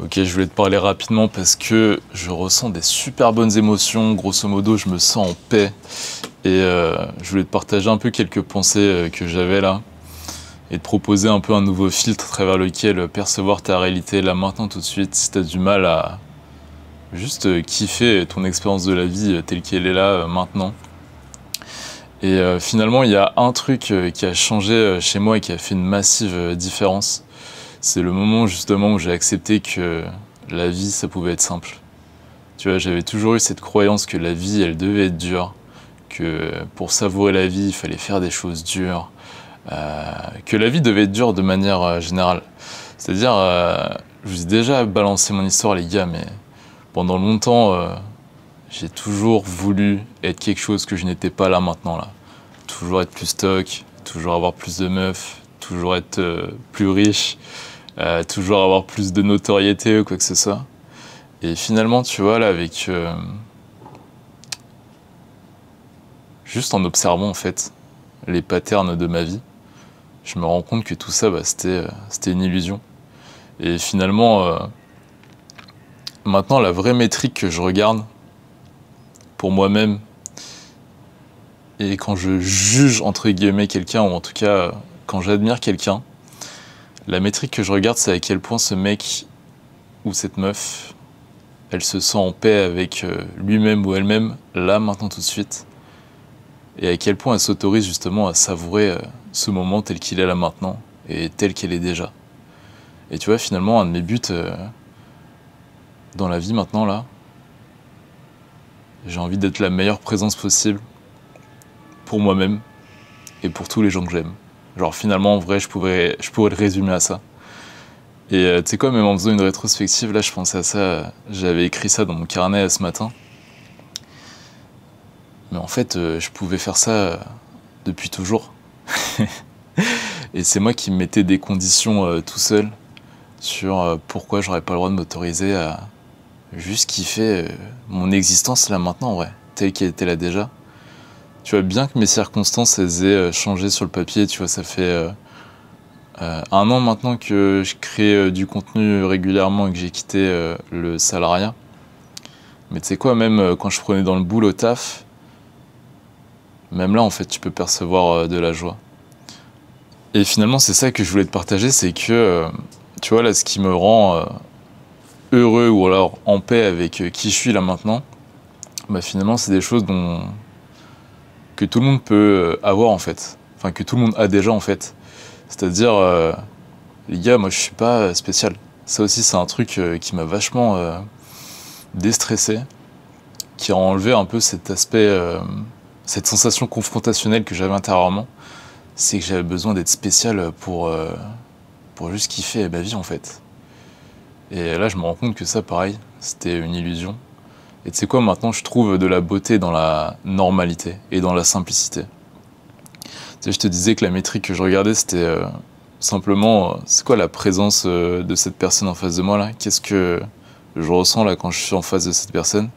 Ok, je voulais te parler rapidement parce que je ressens des super bonnes émotions. Grosso modo, je me sens en paix. Et je voulais te partager un peu quelques pensées que j'avais là. Et te proposer un peu un nouveau filtre à travers lequel percevoir ta réalité là maintenant tout de suite. Si tu as du mal à juste kiffer ton expérience de la vie telle qu'elle est là maintenant. Et finalement, il y a un truc qui a changé chez moi et qui a fait une massive différence. C'est le moment justement où j'ai accepté que la vie, ça pouvait être simple. Tu vois, j'avais toujours eu cette croyance que la vie, elle devait être dure, que pour savourer la vie, il fallait faire des choses dures, que la vie devait être dure de manière générale. C'est-à-dire, je vous ai déjà balancé mon histoire, les gars, mais pendant longtemps, j'ai toujours voulu être quelque chose que je n'étais pas là maintenant, là. Toujours être plus stock, toujours avoir plus de meufs, toujours être plus riche, toujours avoir plus de notoriété ou quoi que ce soit. Et finalement, tu vois, là, avec... juste en observant, en fait, les patterns de ma vie, je me rends compte que tout ça, bah, c'était une illusion. Et finalement, maintenant, la vraie métrique que je regarde pour moi-même, et quand je juge, entre guillemets, quelqu'un, ou en tout cas, quand j'admire quelqu'un, la métrique que je regarde, c'est à quel point ce mec ou cette meuf, elle se sent en paix avec lui-même ou elle-même, là, maintenant, tout de suite. Et à quel point elle s'autorise justement à savourer ce moment tel qu'il est là maintenant, et tel qu'elle est déjà. Et tu vois, finalement, un de mes buts dans la vie maintenant, là, j'ai envie d'être la meilleure présence possible pour moi-même et pour tous les gens que j'aime. Genre, finalement, en vrai, je pourrais le résumer à ça. Et tu sais quoi, même en faisant une rétrospective, là, je pensais à ça, j'avais écrit ça dans mon carnet ce matin. Mais en fait, je pouvais faire ça depuis toujours. Et c'est moi qui me mettais des conditions tout seul sur pourquoi j'aurais pas le droit de m'autoriser à juste kiffer mon existence là maintenant, en vrai, telle qu'elle était là déjà. Tu vois, bien que mes circonstances elles aient changé sur le papier, tu vois, ça fait 1 an maintenant que je crée du contenu régulièrement et que j'ai quitté le salariat. Mais tu sais quoi, même quand je prenais dans le boulot au taf, même là en fait tu peux percevoir de la joie. Et finalement c'est ça que je voulais te partager, c'est que tu vois là ce qui me rend heureux ou alors en paix avec qui je suis là maintenant, bah finalement c'est des choses que tout le monde peut avoir en fait, enfin que tout le monde a déjà en fait. C'est-à-dire, les gars, moi je suis pas spécial. Ça aussi c'est un truc qui m'a vachement déstressé, qui a enlevé un peu cet aspect, cette sensation confrontationnelle que j'avais intérieurement. C'est que j'avais besoin d'être spécial pour juste kiffer ma vie en fait. Et là je me rends compte que ça pareil, c'était une illusion. Et tu sais quoi, maintenant je trouve de la beauté dans la normalité et dans la simplicité. Tu sais, je te disais que la métrique que je regardais c'était simplement, c'est quoi la présence de cette personne en face de moi là? Qu'est-ce que je ressens là quand je suis en face de cette personne?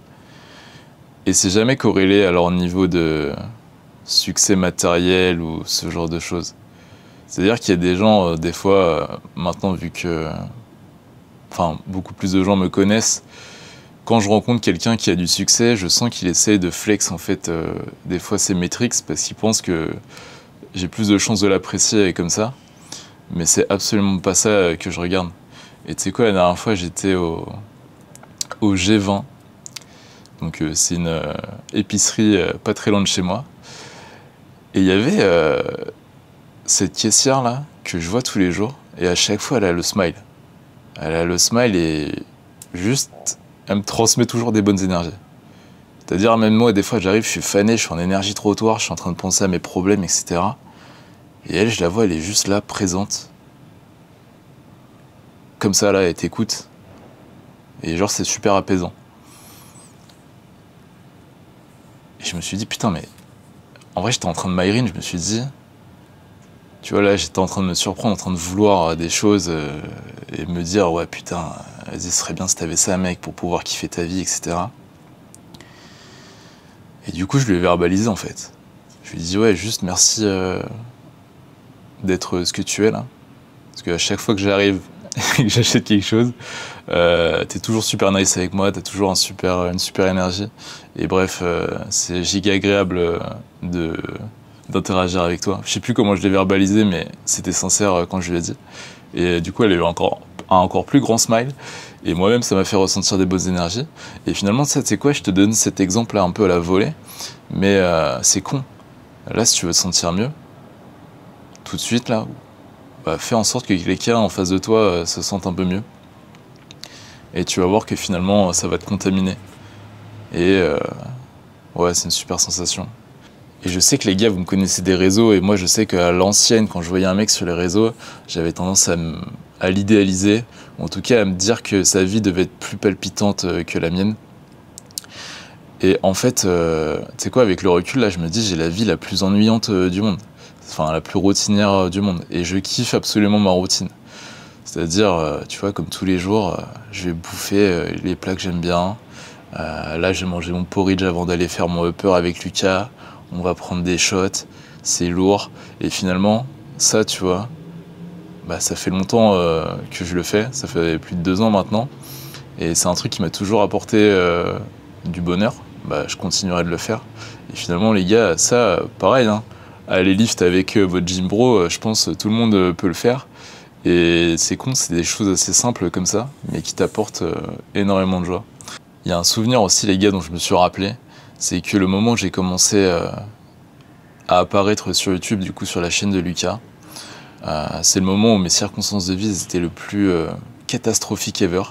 Et c'est jamais corrélé à leur niveau de succès matériel ou ce genre de choses. C'est-à-dire qu'il y a des gens, des fois, maintenant vu que... Enfin, beaucoup plus de gens me connaissent, quand je rencontre quelqu'un qui a du succès, je sens qu'il essaie de flex en fait des fois ses métriques parce qu'il pense que j'ai plus de chances de l'apprécier comme ça. Mais c'est absolument pas ça que je regarde. Et tu sais quoi, la dernière fois j'étais au G20. Donc c'est une épicerie pas très loin de chez moi. Et il y avait cette caissière là que je vois tous les jours. Et à chaque fois elle a le smile. Elle a le smile et juste elle me transmet toujours des bonnes énergies. C'est-à-dire même moi des fois j'arrive, je suis fané, je suis en énergie trottoir, je suis en train de penser à mes problèmes, etc. Et elle, je la vois, elle est juste là, présente. Comme ça, là, elle t'écoute. Et genre, c'est super apaisant. Et je me suis dit, putain, mais... En vrai, j'étais en train de m'aérer, je me suis dit... Tu vois, là, j'étais en train de me surprendre, en train de vouloir des choses et me dire, ouais, putain, vas-y, ce serait bien si t'avais ça, mec, pour pouvoir kiffer ta vie, etc. Et du coup, je lui ai verbalisé, en fait. Je lui ai dit, ouais, juste merci... d'être ce que tu es là. Parce qu'à chaque fois que j'arrive et que j'achète quelque chose, t'es toujours super nice avec moi, t'as toujours une super énergie. Et bref, c'est giga agréable d'interagir avec toi. Je sais plus comment je l'ai verbalisé, mais c'était sincère quand je lui ai dit. Et du coup, elle a eu un encore plus grand smile. Et moi-même, ça m'a fait ressentir des bonnes énergies. Et finalement, tu sais quoi, je te donne cet exemple-là un peu à la volée, mais c'est con. Là, si tu veux te sentir mieux, tout de suite, là, bah, fais en sorte que quelqu'un en face de toi se sente un peu mieux. Et tu vas voir que finalement, ça va te contaminer. Et ouais, c'est une super sensation. Et je sais que les gars, vous me connaissez des réseaux, et moi je sais qu'à l'ancienne, quand je voyais un mec sur les réseaux, j'avais tendance à l'idéaliser, ou en tout cas à me dire que sa vie devait être plus palpitante que la mienne. Et en fait, tu sais quoi, avec le recul, là, je me dis, j'ai la vie la plus ennuyante du monde. Enfin, la plus routinière du monde. Et je kiffe absolument ma routine. C'est-à-dire, tu vois, comme tous les jours, je vais bouffer les plats que j'aime bien. Là, j'ai mangé mon porridge avant d'aller faire mon upper avec Lucas. On va prendre des shots, c'est lourd. Et finalement, ça, tu vois, bah, ça fait longtemps que je le fais. Ça fait plus de 2 ans maintenant. Et c'est un truc qui m'a toujours apporté du bonheur. Bah, je continuerai de le faire. Et finalement, les gars, ça, pareil, hein. Aller lift avec votre gym bro, je pense tout le monde peut le faire. Et c'est con, c'est des choses assez simples comme ça, mais qui t'apportent énormément de joie. Il y a un souvenir aussi, les gars, dont je me suis rappelé, c'est que le moment où j'ai commencé à apparaître sur YouTube, du coup sur la chaîne de Lucas, c'est le moment où mes circonstances de vie étaient le plus catastrophiques ever.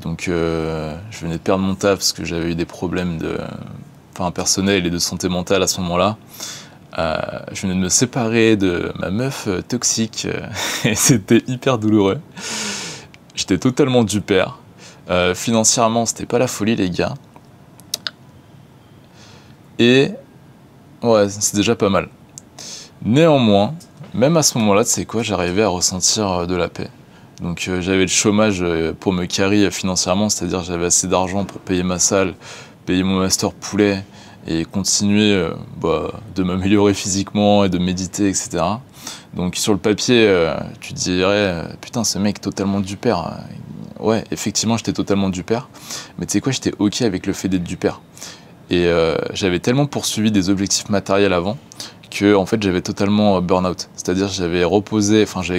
Donc je venais de perdre mon taf parce que j'avais eu des problèmes personnels et de santé mentale à ce moment-là. Je venais de me séparer de ma meuf toxique et c'était hyper douloureux. J'étais totalement du père. Financièrement, c'était pas la folie, les gars. Et ouais, c'est déjà pas mal. Néanmoins, même à ce moment-là, tu sais quoi, j'arrivais à ressentir de la paix. Donc j'avais le chômage pour me carry financièrement, c'est-à-dire j'avais assez d'argent pour payer ma salle, payer mon master poulet et continuer de m'améliorer physiquement et de méditer, etc. Donc sur le papier, tu te dirais, putain, ce mec totalement du père. Ouais, effectivement, j'étais totalement du père. Mais tu sais quoi, j'étais ok avec le fait d'être du père. Et j'avais tellement poursuivi des objectifs matériels avant que en fait j'avais totalement burn-out. C'est-à-dire j'avais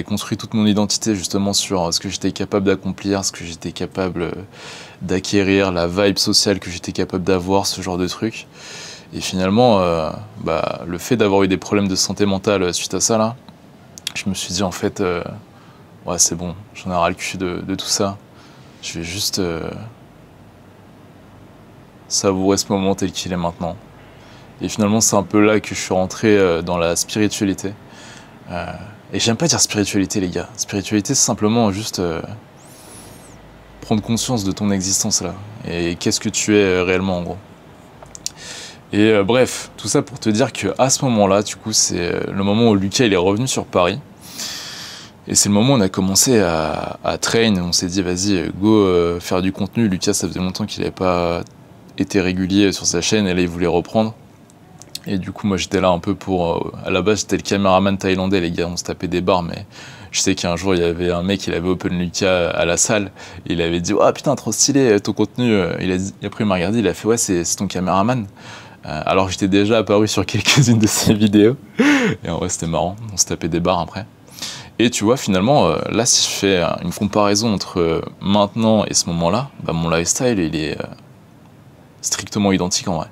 construit toute mon identité justement sur ce que j'étais capable d'accomplir, ce que j'étais capable d'acquérir, la vibe sociale que j'étais capable d'avoir, ce genre de trucs. Et finalement, le fait d'avoir eu des problèmes de santé mentale suite à ça, là, je me suis dit en fait, ouais c'est bon, j'en ai ras le cul de tout ça. Je vais juste savourer ce moment tel qu'il est maintenant. Et finalement, c'est un peu là que je suis rentré dans la spiritualité. Et j'aime pas dire spiritualité, les gars. Spiritualité, c'est simplement juste prendre conscience de ton existence là. Et qu'est-ce que tu es réellement, en gros. Et bref, tout ça pour te dire qu'à ce moment-là, du coup, c'est le moment où Lucas il est revenu sur Paris. Et c'est le moment où on a commencé à train. On s'est dit, vas-y, go faire du contenu. Lucas, ça faisait longtemps qu'il n'avait pas été régulier sur sa chaîne. Et là, il voulait reprendre. Et du coup, moi, j'étais là un peu pour... à la base, j'étais le caméraman thaïlandais, les gars. On se tapait des barres, mais je sais qu'un jour, il y avait un mec, il avait open Lucas à la salle. Et il avait dit, oh putain, trop stylé, ton contenu. Après, il m'a regardé, il a fait, ouais, c'est ton caméraman. Alors, j'étais déjà apparu sur quelques-unes de ses vidéos. Et en vrai, c'était marrant. On se tapait des barres après. Et tu vois, finalement, là, si je fais une comparaison entre maintenant et ce moment-là, mon lifestyle, il est strictement identique en vrai.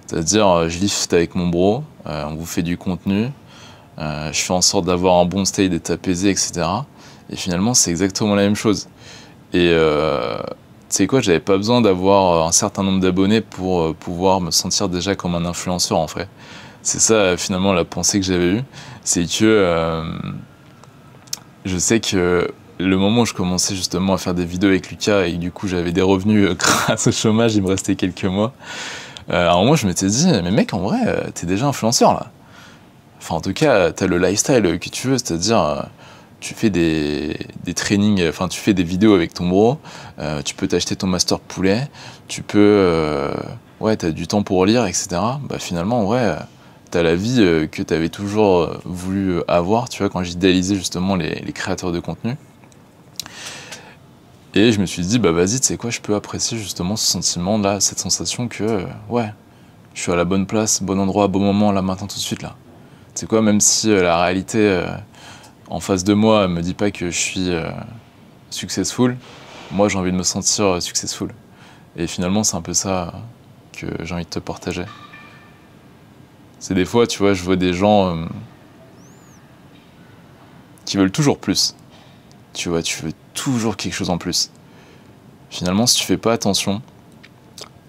C'est-à-dire, je lift avec mon bro, on vous fait du contenu, je fais en sorte d'avoir un bon state, d'être apaisé, etc. Et finalement, c'est exactement la même chose. Et tu sais quoi, j'avais pas besoin d'avoir un certain nombre d'abonnés pour pouvoir me sentir déjà comme un influenceur en fait. C'est ça, finalement, la pensée que j'avais eue. C'est que je sais que le moment où je commençais justement à faire des vidéos avec Lucas et du coup j'avais des revenus grâce au chômage, il me restait quelques mois. À un moment, je m'étais dit, mais mec, en vrai, t'es déjà influenceur là. Enfin, en tout cas, t'as le lifestyle que tu veux, c'est-à-dire, tu fais des trainings, enfin, tu fais des vidéos avec ton bro, tu peux t'acheter ton master poulet, tu peux, ouais, t'as du temps pour lire, etc. Finalement, en vrai, t'as la vie que t'avais toujours voulu avoir, tu vois, quand j'idéalisais justement les créateurs de contenu. Et je me suis dit, bah vas-y, tu sais quoi, je peux apprécier justement ce sentiment-là, cette sensation que, ouais, je suis à la bonne place, bon endroit, bon moment, là, maintenant, tout de suite, là. Tu sais quoi, même si la réalité en face de moi me dit pas que je suis successful, moi, j'ai envie de me sentir successful. Et finalement, c'est un peu ça que j'ai envie de te partager. C'est des fois, tu vois, je vois des gens qui veulent toujours plus. Tu vois, tu veux toujours quelque chose en plus. Finalement, si tu fais pas attention,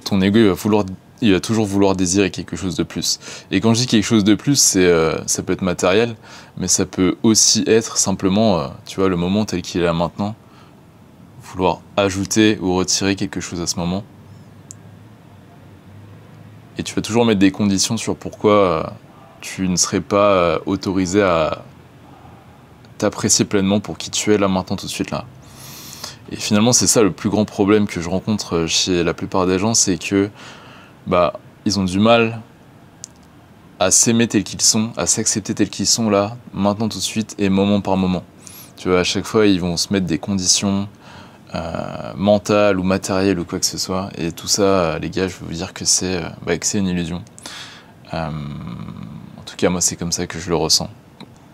ton ego il va toujours vouloir désirer quelque chose de plus. Et quand je dis quelque chose de plus, ça peut être matériel, mais ça peut aussi être simplement, tu vois, le moment tel qu'il est là maintenant, vouloir ajouter ou retirer quelque chose à ce moment. Et tu vas toujours mettre des conditions sur pourquoi tu ne serais pas autorisé à t'apprécier pleinement pour qui tu es là maintenant tout de suite là. Et finalement, c'est ça le plus grand problème que je rencontre chez la plupart des gens, c'est que bah ils ont du mal à s'aimer tels qu'ils sont, à s'accepter tels qu'ils sont là, maintenant tout de suite et moment par moment. Tu vois, à chaque fois, ils vont se mettre des conditions mentales ou matérielles ou quoi que ce soit, et tout ça, les gars, je veux vous dire que c'est une illusion. En tout cas, moi, c'est comme ça que je le ressens.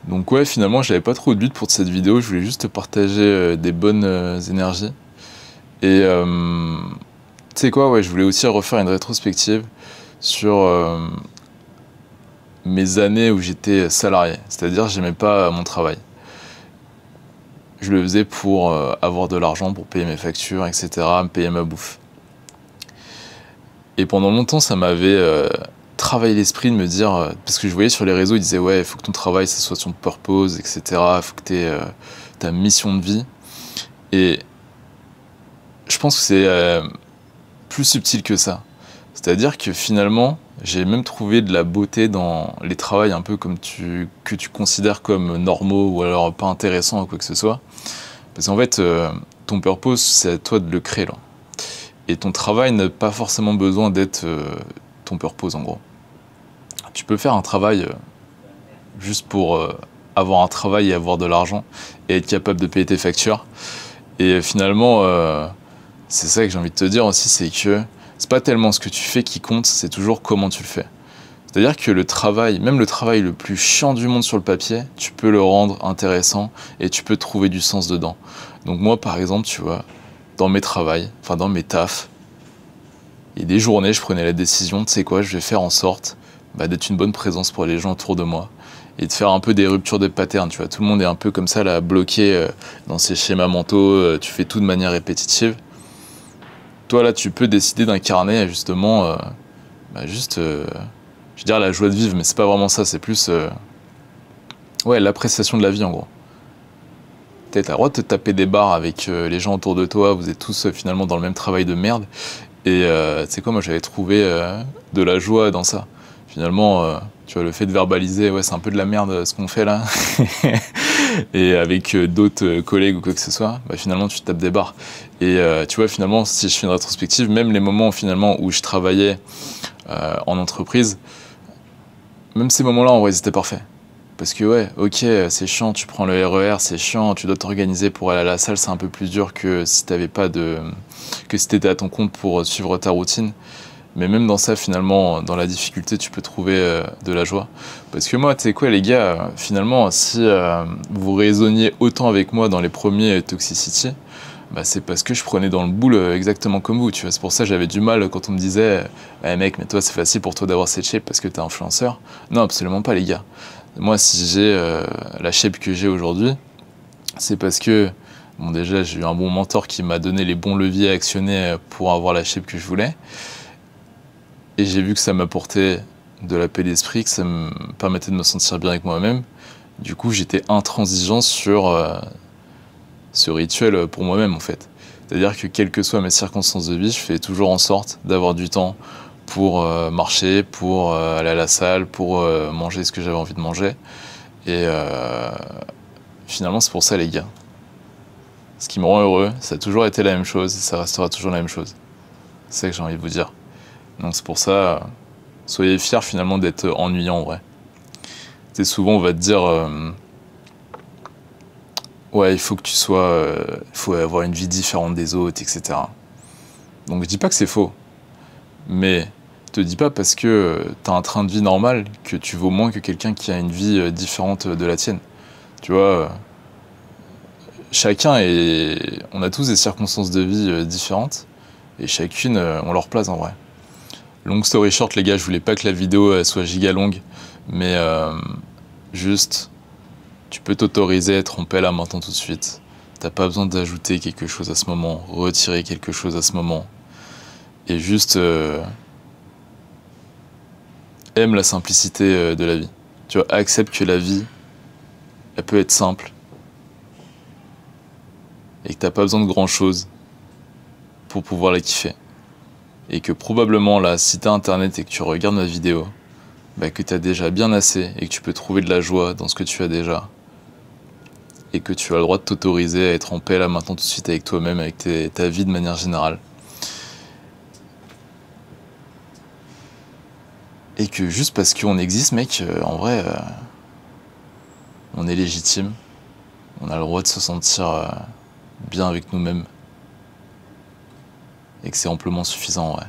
Donc ouais, finalement, j'avais pas trop de but pour cette vidéo, je voulais juste te partager des bonnes énergies. Et tu sais quoi, ouais, je voulais aussi refaire une rétrospective sur mes années où j'étais salarié. C'est-à-dire, j'aimais pas mon travail. Je le faisais pour avoir de l'argent, pour payer mes factures, etc., me payer ma bouffe. Et pendant longtemps, ça m'avait travaillé l'esprit de me dire, parce que je voyais sur les réseaux, ils disaient ouais, il faut que ton travail, ça soit ton purpose, etc., il faut que tu aies ta mission de vie. Et je pense que c'est plus subtil que ça. C'est-à-dire que finalement, j'ai même trouvé de la beauté dans les travails un peu que tu considères comme normaux ou alors pas intéressants ou quoi que ce soit. Parce qu'en fait, ton purpose, c'est à toi de le créer là. Et ton travail n'a pas forcément besoin d'être ton purpose en gros. Tu peux faire un travail juste pour avoir un travail et avoir de l'argent et être capable de payer tes factures. Et finalement, c'est ça que j'ai envie de te dire aussi, c'est que c'est pas tellement ce que tu fais qui compte, c'est toujours comment tu le fais. C'est-à-dire que le travail, même le travail le plus chiant du monde sur le papier, tu peux le rendre intéressant et tu peux trouver du sens dedans. Donc moi, par exemple, tu vois, dans mes travails, enfin dans mes tafs, il y a des journées, je prenais la décision, tu sais quoi, je vais faire en sorte d'être une bonne présence pour les gens autour de moi et de faire un peu des ruptures de pattern, tu vois. Tout le monde est un peu comme ça, là, bloqué dans ses schémas mentaux, tu fais tout de manière répétitive. Toi, là, tu peux décider d'incarner justement, je veux dire la joie de vivre, mais c'est pas vraiment ça, c'est plus ouais, l'appréciation de la vie en gros. T'as le droit de te taper des barres avec les gens autour de toi, vous êtes tous finalement dans le même travail de merde. Et tu sais quoi, moi j'avais trouvé de la joie dans ça. Finalement, tu vois, le fait de verbaliser, ouais, c'est un peu de la merde ce qu'on fait là. Et avec d'autres collègues ou quoi que ce soit, finalement tu te tapes des barres. Et tu vois, finalement, si je fais une rétrospective, même les moments finalement où je travaillais en entreprise, même ces moments-là, en vrai, c'était parfait. Parce que ouais, ok, c'est chiant, tu prends le RER, c'est chiant, tu dois t'organiser pour aller à la salle, c'est un peu plus dur que si que si t'étais à ton compte pour suivre ta routine. Mais même dans ça, finalement, dans la difficulté, tu peux trouver de la joie. Parce que moi, tu sais quoi, les gars, finalement, si vous raisonniez autant avec moi dans les premiers Toxicity, c'est parce que je prenais dans le boule exactement comme vous, tu vois. C'est pour ça que j'avais du mal quand on me disait mec, mais toi, c'est facile pour toi d'avoir cette shape parce que t'es influenceur. Non, absolument pas, les gars. Moi, si j'ai la shape que j'ai aujourd'hui, c'est parce que, bon, déjà, j'ai eu un bon mentor qui m'a donné les bons leviers à actionner pour avoir la shape que je voulais. Et j'ai vu que ça m'apportait de la paix d'esprit, que ça me permettait de me sentir bien avec moi-même. Du coup, j'étais intransigeant sur ce rituel pour moi-même, en fait. C'est-à-dire que quelles que soient mes circonstances de vie, je fais toujours en sorte d'avoir du temps pour marcher, pour aller à la salle, pour manger ce que j'avais envie de manger. Et finalement, c'est pour ça, les gars. Ce qui me rend heureux, ça a toujours été la même chose et ça restera toujours la même chose. C'est ça que j'ai envie de vous dire. Donc c'est pour ça, soyez fiers finalement d'être ennuyant en vrai. Tu sais, souvent on va te dire ouais, il faut que tu sois, il faut avoir une vie différente des autres, etc. Donc je dis pas que c'est faux, mais te dis pas parce que t'as un train de vie normal que tu vaux moins que quelqu'un qui a une vie différente de la tienne. Tu vois, on a tous des circonstances de vie différentes et chacune ont leur place en vrai. Long story short, les gars, je voulais pas que la vidéo soit giga longue, mais juste, tu peux t'autoriser à tromper là maintenant tout de suite. T'as pas besoin d'ajouter quelque chose à ce moment, retirer quelque chose à ce moment. Et juste aime la simplicité de la vie. Tu vois, accepte que la vie, elle peut être simple et que t'as pas besoin de grand chose pour pouvoir la kiffer. Et que probablement là, si t'as internet et que tu regardes ma vidéo, bah, que t'as déjà bien assez et que tu peux trouver de la joie dans ce que tu as déjà. Et que tu as le droit de t'autoriser à être en paix là maintenant tout de suite avec toi-même, avec ta vie de manière générale. Et que juste parce qu'on existe, mec, en vrai, on est légitime. On a le droit de se sentir bien avec nous-mêmes. Et que c'est amplement suffisant, ouais.